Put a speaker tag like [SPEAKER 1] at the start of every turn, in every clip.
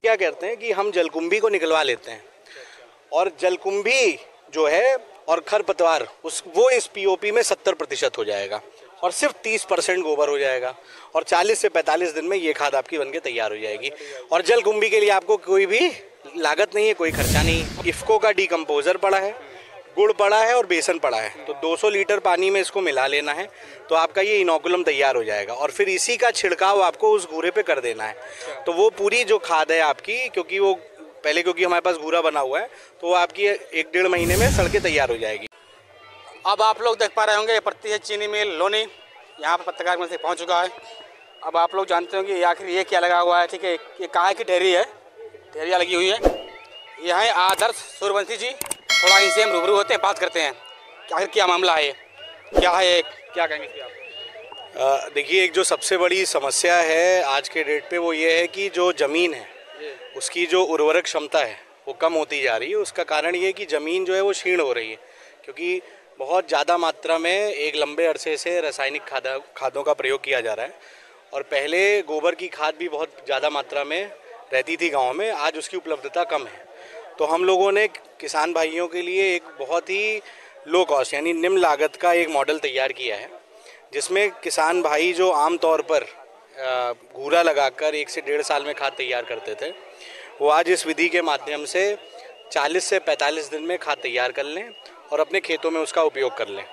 [SPEAKER 1] क्या करते हैं कि हम जलकुंभी को निकलवा लेते हैं और जलकुंभी जो है और खरपतवार वो इस पीओपी में 70% हो जाएगा और सिर्फ 30% गोबर हो जाएगा और 40 से 45 दिन में ये खाद आपकी बनके तैयार हो जाएगी। और जलकुंभी के लिए आपको कोई भी लागत नहीं है, कोई खर्चा नहीं है। इफ्को का डिकम्पोजर पड़ा है, गुड़ पड़ा है और बेसन पड़ा है, तो 200 लीटर पानी में इसको मिला लेना है तो आपका ये इनोकुलम तैयार हो जाएगा और फिर इसी का छिड़काव आपको उस घूरे पे कर देना है। तो वो पूरी जो खाद है आपकी, क्योंकि हमारे पास घूरा बना हुआ है, तो वो आपकी 1-1.5 महीने में सड़ के तैयार हो जाएगी।
[SPEAKER 2] अब आप लोग देख पा रहे होंगे प्रति चीनी मिल लोनी यहाँ पर पत्रकार मिल से पहुँच चुका है। अब आप लोग जानते होंगे कि आखिर ये क्या लगा हुआ है, ठीक है, ये कहाँ की ढेरी है, ढेरियाँ लगी हुई है। ये है आदर्श सूर्यवंशी जी, थोड़ा इनसे हम रूबरू होते हैं, बात करते हैं आखिर क्या मामला है, क्या है, क्या कहेंगे आप?
[SPEAKER 1] देखिए, एक जो सबसे बड़ी समस्या है आज के डेट पे वो ये है कि जो ज़मीन है उसकी जो उर्वरक क्षमता है वो कम होती जा रही है। उसका कारण ये है कि ज़मीन जो है वो क्षीण हो रही है, क्योंकि बहुत ज़्यादा मात्रा में एक लंबे अरसे से रासायनिक खादों का प्रयोग किया जा रहा है। और पहले गोबर की खाद भी बहुत ज़्यादा मात्रा में रहती थी गाँव में, आज उसकी उपलब्धता कम है। तो हम लोगों ने किसान भाइयों के लिए एक बहुत ही लो कॉस्ट यानी निम्न लागत का एक मॉडल तैयार किया है, जिसमें किसान भाई जो आमतौर पर घूरा लगाकर 1 से 1.5 साल में खाद तैयार करते थे, वो आज इस विधि के माध्यम से 40 से 45 दिन में खाद तैयार कर लें और अपने खेतों में उसका उपयोग कर लें।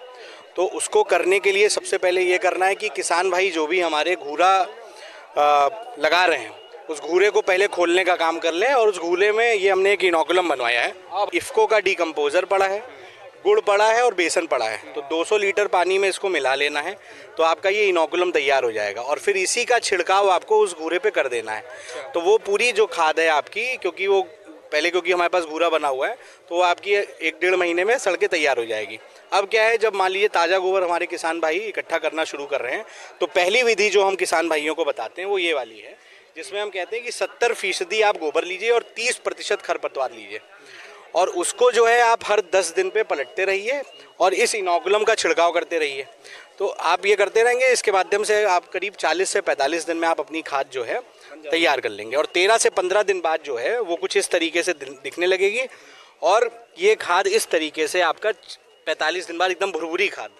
[SPEAKER 1] तो उसको करने के लिए सबसे पहले ये करना है कि किसान भाई जो भी हमारे घूरा लगा रहे हैं उस घूरे को पहले खोलने का काम कर लें। और उस घूरे में ये हमने एक इनोकुलम बनवाया है। अब इफ्को का डिकम्पोजर पड़ा है, गुड़ पड़ा है और बेसन पड़ा है, तो 200 लीटर पानी में इसको मिला लेना है तो आपका ये इनोकुलम तैयार हो जाएगा और फिर इसी का छिड़काव आपको उस घूरे पे कर देना है। तो वो पूरी जो खाद है आपकी, क्योंकि हमारे पास घूरा बना हुआ है, तो वो आपकी 1-1.5 महीने में सड़ के तैयार हो जाएगी। अब क्या है, जब मान लीजिए ताज़ा गोबर हमारे किसान भाई इकट्ठा करना शुरू कर रहे हैं, तो पहली विधि जो हम किसान भाइयों को बताते हैं वो ये वाली है, जिसमें हम कहते हैं कि 70% आप गोबर लीजिए और 30% खरपतवार लीजिए और उसको जो है आप हर 10 दिन पे पलटते रहिए और इस इनोकुलम का छिड़काव करते रहिए। तो आप ये करते रहेंगे, इसके माध्यम से आप करीब 40 से 45 दिन में आप अपनी खाद जो है तैयार कर लेंगे और 13 से 15 दिन बाद जो है वो कुछ इस तरीके से दिखने लगेगी और ये खाद इस तरीके से आपका 45 दिन बाद एकदम भुरभुरी खाद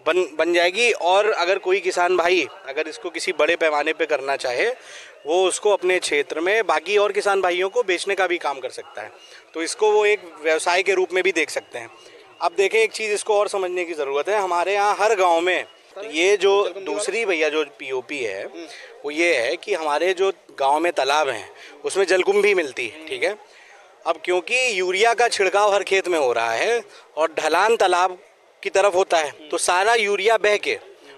[SPEAKER 1] बन जाएगी। और अगर कोई किसान भाई अगर इसको किसी बड़े पैमाने पे करना चाहे, वो उसको अपने क्षेत्र में बाकी और किसान भाइयों को बेचने का भी काम कर सकता है, तो इसको वो एक व्यवसाय के रूप में भी देख सकते हैं। अब देखें, एक चीज़ इसको और समझने की ज़रूरत है। हमारे यहाँ हर गांव में ये जो दूसरी भैया जो पीओपी है वो ये है कि हमारे जो गांव में तालाब हैं उसमें जलकुंभी मिलती है, ठीक है। अब क्योंकि यूरिया का छिड़काव हर खेत में हो रहा है और ढलान तालाब की तरफ होता है, तो सारा यूरिया बह के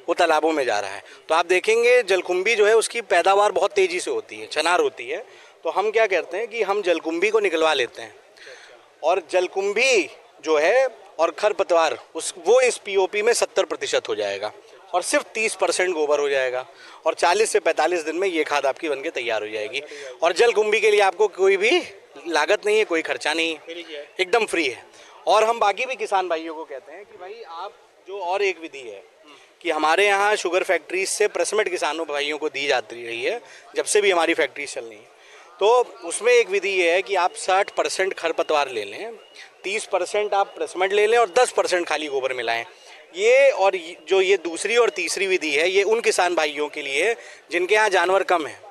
[SPEAKER 1] वो तालाबों में जा रहा है। तो आप देखेंगे जलकुंभी जो है उसकी पैदावार बहुत तेज़ी से होती है, छनार होती है। तो हम क्या करते हैं कि हम जलकुंभी को निकलवा लेते हैं और जलकुंभी जो है और खरपतवार वो इस पीओपी में 70% हो जाएगा और सिर्फ 30% गोबर हो जाएगा और 40 से 45 दिन में ये खाद आपकी बनके तैयार हो जाएगी। और जलकुंभी के लिए आपको कोई भी लागत नहीं है, कोई खर्चा नहीं है, एकदम फ्री है। और हम बाकी भी किसान भाइयों को कहते हैं कि भाई आप जो और एक विधि है कि हमारे यहाँ शुगर फैक्ट्रीज से प्रसमेट किसानों भाइयों को दी जाती रही है जब से भी हमारी फैक्ट्रीज चल रही है, तो उसमें एक विधि ये है कि आप 60% खरपतवार ले लें, 30% आप प्रसमेट ले लें और 10% खाली गोबर मिलाएं। ये और जो ये दूसरी और तीसरी विधि है ये उन किसान भाइयों के लिए जिनके यहाँ जानवर कम है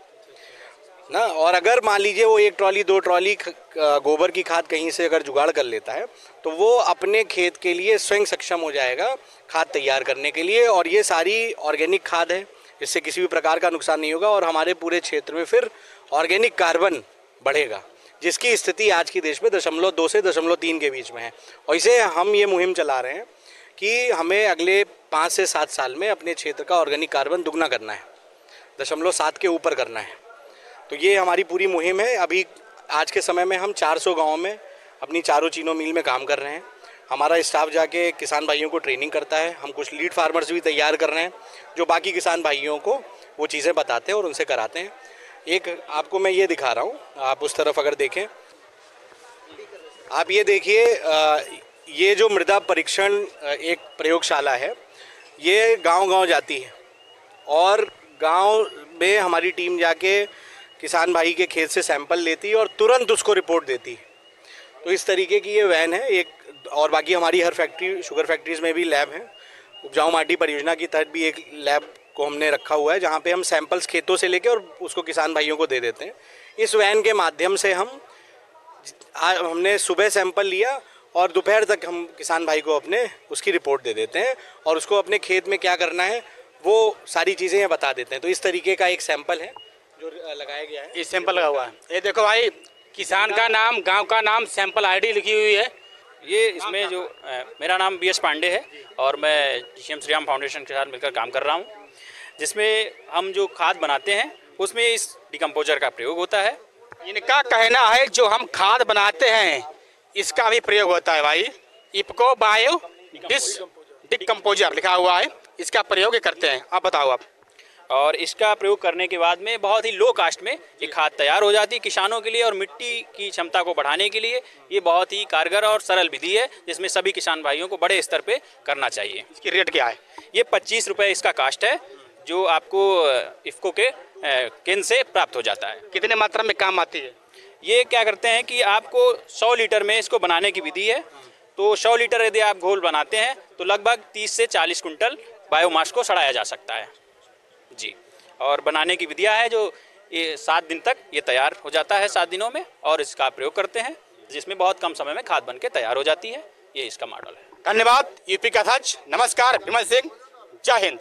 [SPEAKER 1] ना, और अगर मान लीजिए वो 1 ट्रॉली 2 ट्रॉली गोबर की खाद कहीं से अगर जुगाड़ कर लेता है तो वो अपने खेत के लिए स्वयं सक्षम हो जाएगा खाद तैयार करने के लिए। और ये सारी ऑर्गेनिक खाद है, इससे किसी भी प्रकार का नुकसान नहीं होगा और हमारे पूरे क्षेत्र में फिर ऑर्गेनिक कार्बन बढ़ेगा, जिसकी स्थिति आज की देश में 0.2 से 0.3 के बीच में है। और इसे हम ये मुहिम चला रहे हैं कि हमें अगले 5 से 7 साल में अपने क्षेत्र का ऑर्गेनिक कार्बन दुगना करना है, 0.7 के ऊपर करना है। तो ये हमारी पूरी मुहिम है। अभी आज के समय में हम 400 गाँव में अपनी चारों चीनों मिल में काम कर रहे हैं। हमारा स्टाफ जाके किसान भाइयों को ट्रेनिंग करता है। हम कुछ लीड फार्मर्स भी तैयार कर रहे हैं जो बाकी किसान भाइयों को वो चीज़ें बताते हैं और उनसे कराते हैं। एक आपको मैं ये दिखा रहा हूँ, आप उस तरफ अगर देखें, आप ये देखिए, ये जो मृदा परीक्षण एक प्रयोगशाला है, ये गांव-गांव जाती है और गांव में हमारी टीम जाके किसान भाई के खेत से सैंपल लेती है और तुरंत उसको रिपोर्ट देती है। तो इस तरीके की ये वैन है एक। और बाकी हमारी हर फैक्ट्री, शुगर फैक्ट्रीज़ में भी लैब है। उपजाऊ माटी परियोजना के तहत भी एक लैब को हमने रखा हुआ है, जहाँ पे हम सैंपल्स खेतों से लेके और उसको किसान भाइयों को दे देते हैं। इस वैन के माध्यम से हमने सुबह सैंपल लिया और दोपहर तक हम किसान भाई को अपने उसकी रिपोर्ट दे देते हैं और उसको अपने खेत में क्या करना है वो सारी चीज़ें ये बता देते हैं। तो इस तरीके का एक सैंपल है जो लगाया गया है।
[SPEAKER 2] इस सैंपल लगा हुआ है, ये देखो भाई, किसान का नाम, गांव का नाम, सैंपल आईडी लिखी हुई है।
[SPEAKER 3] ये इसमें जो मेरा नाम BS पांडे है और मैं GCM श्रीराम फाउंडेशन के साथ मिलकर काम कर रहा हूँ, जिसमें हम जो खाद बनाते हैं उसमें इस डिकम्पोजर का प्रयोग होता है।
[SPEAKER 2] इनका कहना है जो हम खाद बनाते हैं इसका भी प्रयोग होता है भाई। इफको बायो डिकम्पोजर लिखा हुआ है, इसका प्रयोग ये करते हैं। आप बताओ आप।
[SPEAKER 3] और इसका प्रयोग करने के बाद में बहुत ही लो कास्ट में ये खाद तैयार हो जाती है किसानों के लिए, और मिट्टी की क्षमता को बढ़ाने के लिए ये बहुत ही कारगर और सरल विधि है, जिसमें सभी किसान भाइयों को बड़े स्तर पे करना चाहिए।
[SPEAKER 2] इसकी रेट क्या है?
[SPEAKER 3] ये 25 रुपये इसका कास्ट है, जो आपको इफको के केंद्र से प्राप्त हो जाता है।
[SPEAKER 2] कितने मात्रा में काम आती है?
[SPEAKER 3] ये क्या करते हैं कि आपको 100 लीटर में इसको बनाने की विधि है। तो 100 लीटर यदि आप घोल बनाते हैं तो लगभग 30 से 40 कुंटल बायोमास को सड़ाया जा सकता है जी। और बनाने की विधियाँ है जो ये 7 दिन तक ये तैयार हो जाता है, 7 दिनों में, और इसका प्रयोग करते हैं जिसमें बहुत कम समय में खाद बन के तैयार हो जाती है। ये इसका मॉडल है।
[SPEAKER 2] धन्यवाद। यूपी का अध्यक्ष, नमस्कार, विमल सिंह, जय हिंद।